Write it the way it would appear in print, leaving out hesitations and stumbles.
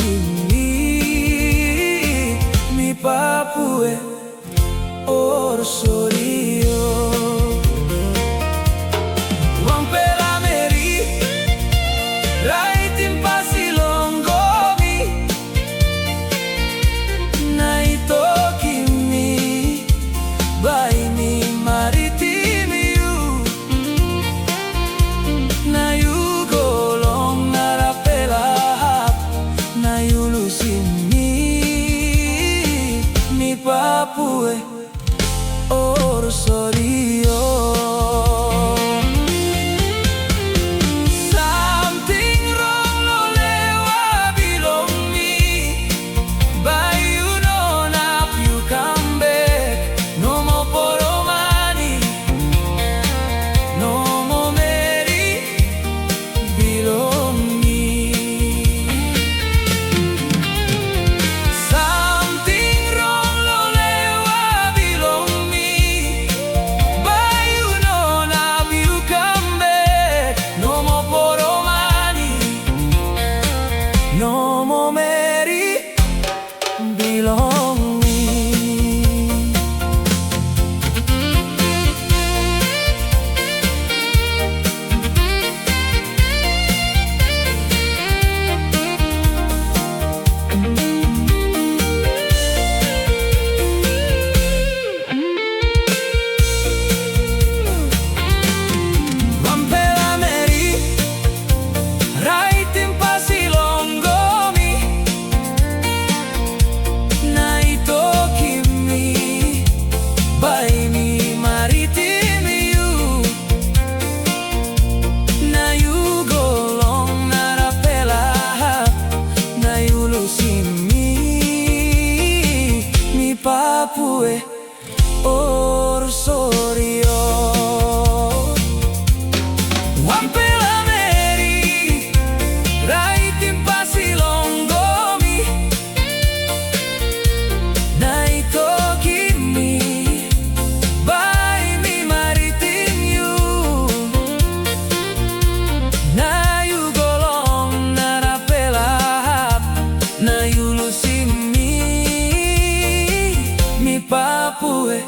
lusimi mi papue orsorio. Papue orsorio. Something wrong lo lewa bilong me, but you know now you come back. No more poromani, no more Mary bilong me. No more Mary belong me. Papue orsorio. Wampela Mary, raitin pasilongomi, naitokimi, baimi maritim you, na you golong narapelahap, na you lusimi mi papue